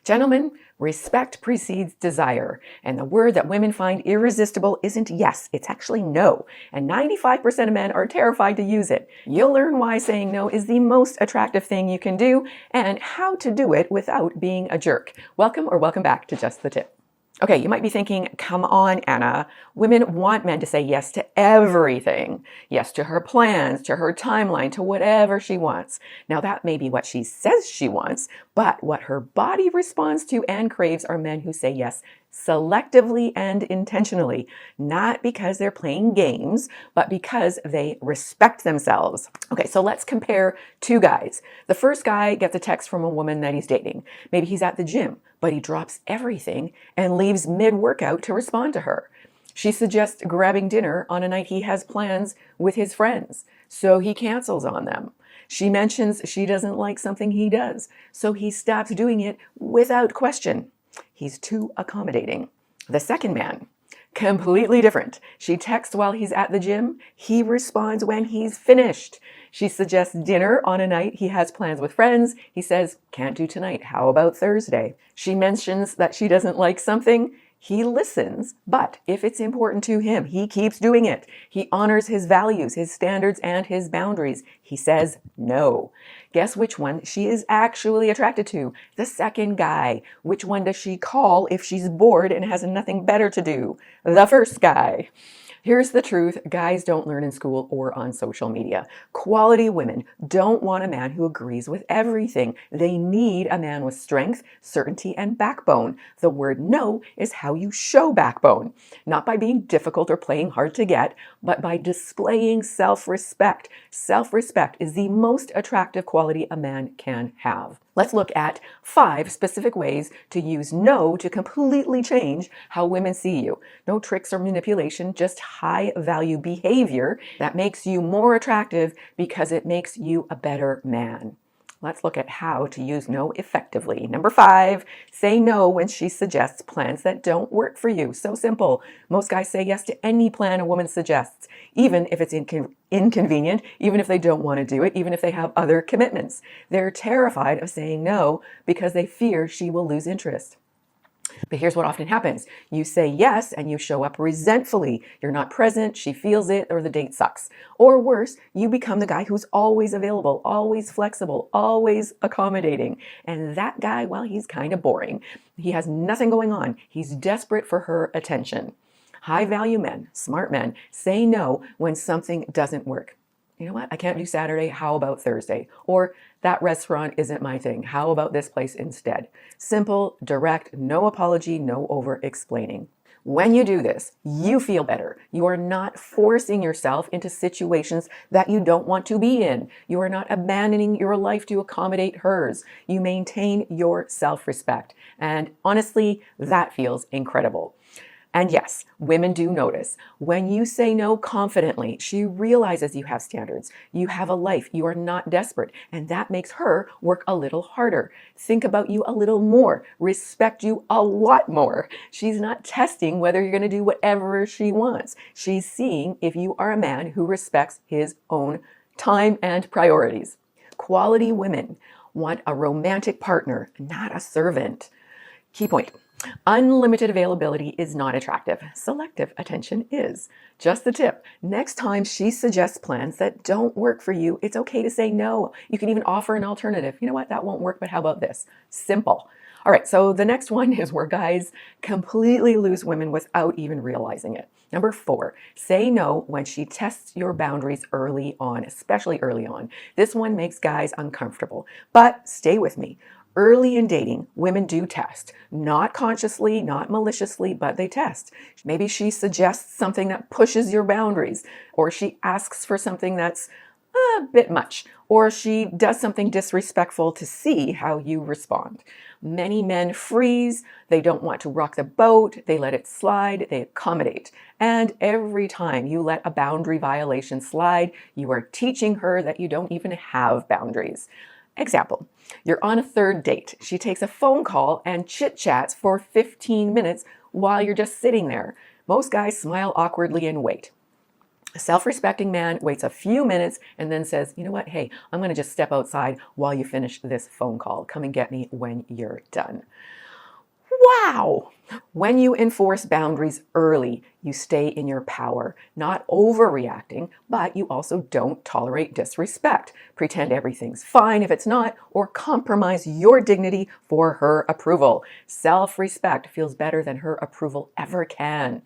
Gentlemen, respect precedes desire, and the word that women find irresistible isn't yes, it's actually no, and 95% of men are terrified to use it. You'll learn why saying no is the most attractive thing you can do, and how to do it without being a jerk. Welcome or welcome back to Just the Tip. Okay, you might be thinking, come on, Anna. Women want men to say yes to everything. Yes to her plans, to her timeline, to whatever she wants. Now, that may be what she says she wants, but what her body responds to and craves are men who say yes selectively and intentionally, not because they're playing games, but because they respect themselves. Okay, so let's compare two guys. The first guy gets a text from a woman that he's dating. Maybe he's at the gym, but he drops everything and leaves mid-workout to respond to her. She suggests grabbing dinner on a night he has plans with his friends, so he cancels on them. She mentions she doesn't like something he does, so he stops doing it without question. He's too accommodating. The second man, completely different. She texts while he's at the gym. He responds when he's finished. She suggests dinner on a night he has plans with friends. He says, can't do tonight. How about Thursday? She mentions that she doesn't like something. He listens, but if it's important to him, he keeps doing it. He honors his values, his standards, and his boundaries. He says no. Guess which one she is actually attracted to? The second guy. Which one does she call if she's bored and has nothing better to do? The first guy. Here's the truth, guys don't learn in school or on social media. Quality women don't want a man who agrees with everything. They need a man with strength, certainty, and backbone. The word no is how you show backbone. Not by being difficult or playing hard to get, but by displaying self-respect. Self-respect is the most attractive quality a man can have. Let's look at 5 specific ways to use no to completely change how women see you. No tricks or manipulation, just high value behavior that makes you more attractive because it makes you a better man. Let's look at how to use no effectively. Number 5, say no when she suggests plans that don't work for you. So simple. Most guys say yes to any plan a woman suggests, even if it's inconvenient, even if they don't want to do it, even if they have other commitments. They're terrified of saying no because they fear she will lose interest. But here's what often happens. You say yes and you show up resentfully. You're not present, she feels it, or the date sucks. Or worse, you become the guy who's always available, always flexible, always accommodating. And that guy, well, he's kind of boring. He has nothing going on. He's desperate for her attention. High value men, smart men, say no when something doesn't work. You know what? I can't do Saturday. How about Thursday? Or that restaurant isn't my thing. How about this place instead? Simple, direct, no apology, no over-explaining. When you do this, you feel better. You are not forcing yourself into situations that you don't want to be in. You are not abandoning your life to accommodate hers. You maintain your self-respect. And honestly, that feels incredible. And yes, women do notice. When you say no confidently, she realizes you have standards. You have a life. You are not desperate. And that makes her work a little harder. Think about you a little more. Respect you a lot more. She's not testing whether you're going to do whatever she wants. She's seeing if you are a man who respects his own time and priorities. Quality women want a romantic partner, not a servant. Key point. Unlimited availability is not attractive. Selective attention is. Just the tip. Next time she suggests plans that don't work for you, it's okay to say no. You can even offer an alternative. You know what? That won't work, but how about this? Simple. All right, so the next one is where guys completely lose women without even realizing it. Number 4, say no when she tests your boundaries early on, especially early on. This one makes guys uncomfortable, but stay with me. Early in dating, women do test. Not consciously, not maliciously, but they test. Maybe she suggests something that pushes your boundaries, or she asks for something that's a bit much, or she does something disrespectful to see how you respond. Many men freeze, they don't want to rock the boat, they let it slide, they accommodate. And every time you let a boundary violation slide, you are teaching her that you don't even have boundaries. Example, you're on a 3rd date. She takes a phone call and chit-chats for 15 minutes while you're just sitting there. Most guys smile awkwardly and wait. A self-respecting man waits a few minutes and then says, you know what, hey, I'm going to just step outside while you finish this phone call. Come and get me when you're done. Wow! When you enforce boundaries early, you stay in your power, not overreacting, but you also don't tolerate disrespect. Pretend everything's fine if it's not, or compromise your dignity for her approval. Self-respect feels better than her approval ever can.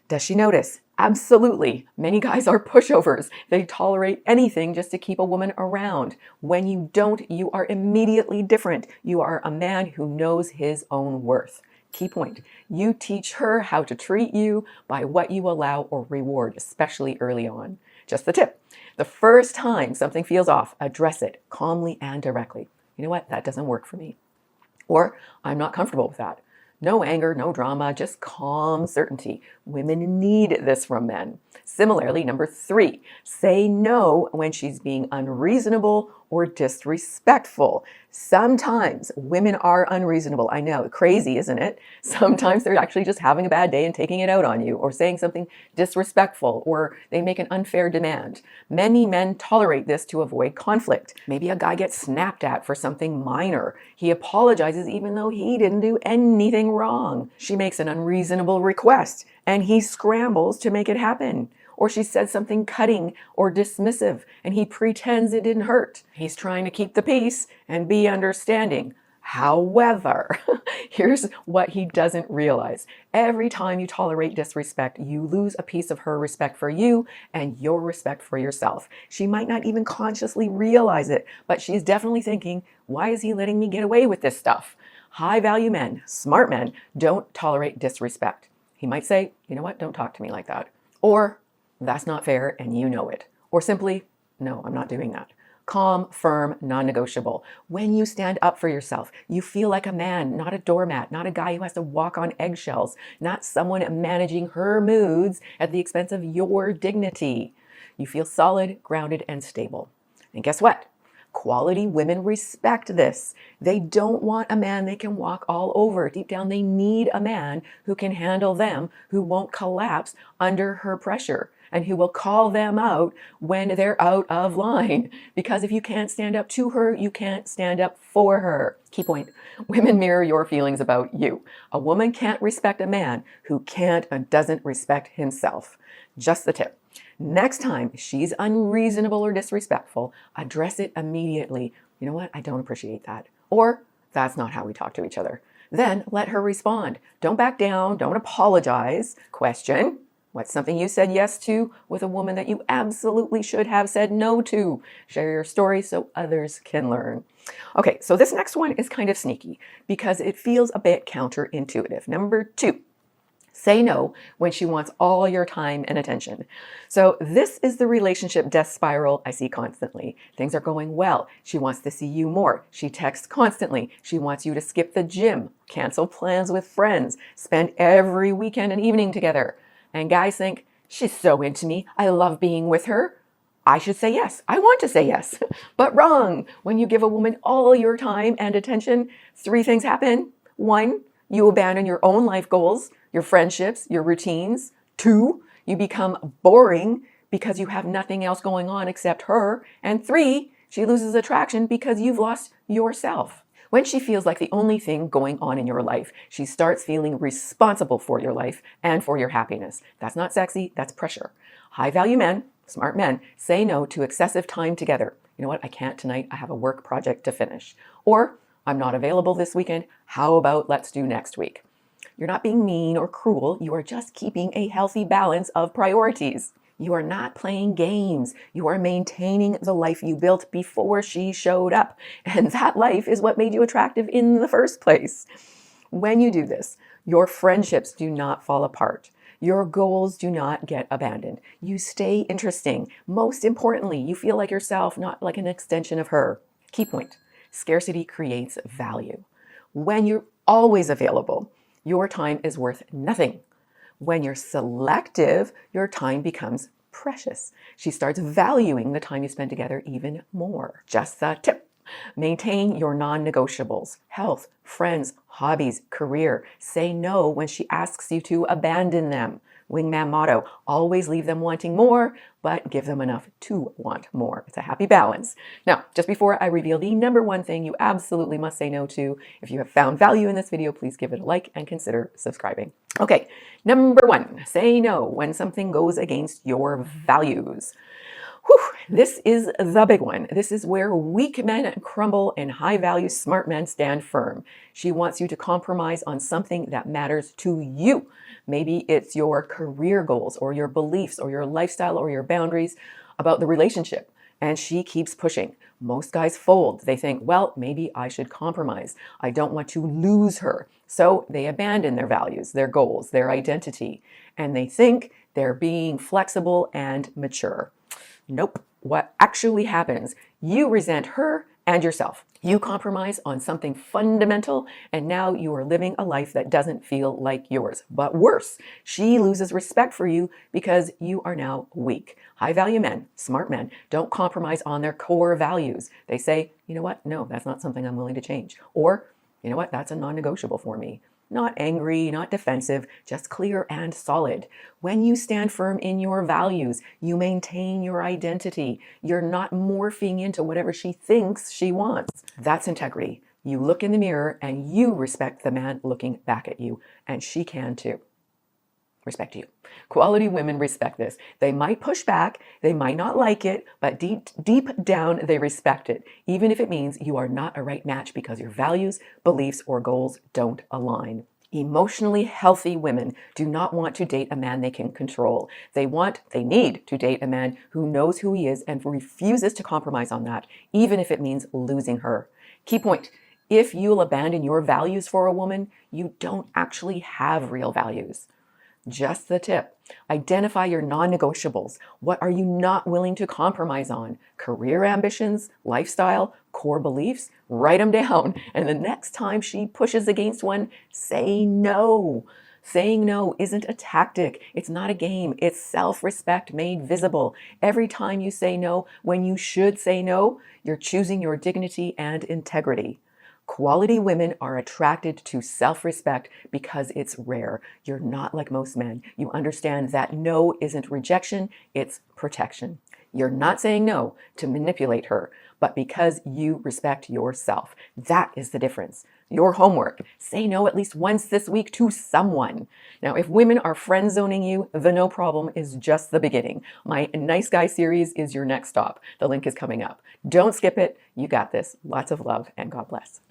Does she notice? Absolutely. Many guys are pushovers. They tolerate anything just to keep a woman around. When you don't, you are immediately different. You are a man who knows his own worth. Key point. You teach her how to treat you by what you allow or reward, especially early on. Just the tip. The first time something feels off, address it calmly and directly. You know what? That doesn't work for me. Or, I'm not comfortable with that. No anger, no drama, just calm certainty. Women need this from men. Similarly, number 3, say no when she's being unreasonable or disrespectful. Sometimes women are unreasonable. I know, crazy, isn't it? Sometimes they're actually just having a bad day and taking it out on you, or saying something disrespectful, or they make an unfair demand. Many men tolerate this to avoid conflict. Maybe a guy gets snapped at for something minor. He apologizes even though he didn't do anything wrong. She makes an unreasonable request and he scrambles to make it happen. Or she says something cutting or dismissive and he pretends it didn't hurt. He's trying to keep the peace and be understanding. However, here's what he doesn't realize. Every time you tolerate disrespect, you lose a piece of her respect for you and your respect for yourself. She might not even consciously realize it, but she's definitely thinking, why is he letting me get away with this stuff? High value men, smart men, don't tolerate disrespect. He might say, you know what, don't talk to me like that. Or, that's not fair and you know it. Or simply, no, I'm not doing that. Calm, firm, non-negotiable. When you stand up for yourself, you feel like a man, not a doormat, not a guy who has to walk on eggshells, not someone managing her moods at the expense of your dignity. You feel solid, grounded, and stable. And guess what? Quality women respect this. They don't want a man they can walk all over. Deep down, they need a man who can handle them, who won't collapse under her pressure, and who will call them out when they're out of line. Because if you can't stand up to her, you can't stand up for her. Key point, women mirror your feelings about you. A woman can't respect a man who can't and doesn't respect himself. Just the tip. Next time she's unreasonable or disrespectful, address it immediately. You know what? I don't appreciate that. Or, that's not how we talk to each other. Then let her respond. Don't back down. Don't apologize. Question. What's something you said yes to with a woman that you absolutely should have said no to? Share your story so others can learn. Okay, so this next one is kind of sneaky because it feels a bit counterintuitive. Number 2. Say no when she wants all your time and attention. So this is the relationship death spiral I see constantly. Things are going well. She wants to see you more. She texts constantly. She wants you to skip the gym, cancel plans with friends, spend every weekend and evening together. And guys think, she's so into me. I love being with her. I should say yes. I want to say yes. But wrong. When you give a woman all your time and attention, 3 things happen. 1, you abandon your own life goals, your friendships, your routines. 2, you become boring because you have nothing else going on except her. And 3, she loses attraction because you've lost yourself. When she feels like the only thing going on in your life, she starts feeling responsible for your life and for your happiness. That's not sexy, that's pressure. High value men, smart men, say no to excessive time together. You know what, I can't tonight, I have a work project to finish. Or, I'm not available this weekend, how about let's do next week? You're not being mean or cruel, you are just keeping a healthy balance of priorities. You are not playing games. You are maintaining the life you built before she showed up. And that life is what made you attractive in the first place. When you do this, your friendships do not fall apart. Your goals do not get abandoned. You stay interesting. Most importantly, you feel like yourself, not like an extension of her. Key point, scarcity creates value. When you're always available, your time is worth nothing. When you're selective, your time becomes precious. She starts valuing the time you spend together even more. Just a tip. Maintain your non-negotiables: health, friends, hobbies, career. Say no when she asks you to abandon them. Wingmam motto, always leave them wanting more, but give them enough to want more. It's a happy balance. Now, just before I reveal the number one thing you absolutely must say no to, if you have found value in this video, please give it a like and consider subscribing. Okay, number one, say no when something goes against your values. Whew, this is the big one. This is where weak men crumble and high-value smart men stand firm. She wants you to compromise on something that matters to you. Maybe it's your career goals or your beliefs or your lifestyle or your boundaries about the relationship. And she keeps pushing. Most guys fold. They think, well, maybe I should compromise. I don't want to lose her. So they abandon their values, their goals, their identity. And they think they're being flexible and mature. Nope. What actually happens, you resent her and yourself. You compromise on something fundamental, and now you are living a life that doesn't feel like yours. But worse, she loses respect for you because you are now weak. High-value men, smart men, don't compromise on their core values. They say, you know what? No, that's not something I'm willing to change. Or, you know what? That's a non-negotiable for me. Not angry, not defensive, just clear and solid. When you stand firm in your values, you maintain your identity. You're not morphing into whatever she thinks she wants. That's integrity. You look in the mirror and you respect the man looking back at you, and she can too. Respect you. Quality women respect this. They might push back, they might not like it, but deep down they respect it, even if it means you are not a right match because your values, beliefs, or goals don't align. Emotionally healthy women do not want to date a man they can control. They need to date a man who knows who he is and refuses to compromise on that, even if it means losing her. Key point. If you'll abandon your values for a woman, you don't actually have real values. Just the tip. Identify your non-negotiables. What are you not willing to compromise on? Career ambitions, lifestyle, core beliefs? Write them down. And the next time she pushes against one, say no. Saying no isn't a tactic. It's not a game. It's self-respect made visible. Every time you say no, when you should say no, you're choosing your dignity and integrity. Quality women are attracted to self-respect because it's rare. You're not like most men. You understand that no isn't rejection, it's protection. You're not saying no to manipulate her, but because you respect yourself. That is the difference. Your homework. Say no at least once this week to someone. Now, if women are friend zoning you, the no problem is just the beginning. My Nice Guy series is your next stop. The link is coming up. Don't skip it. You got this. Lots of love and God bless.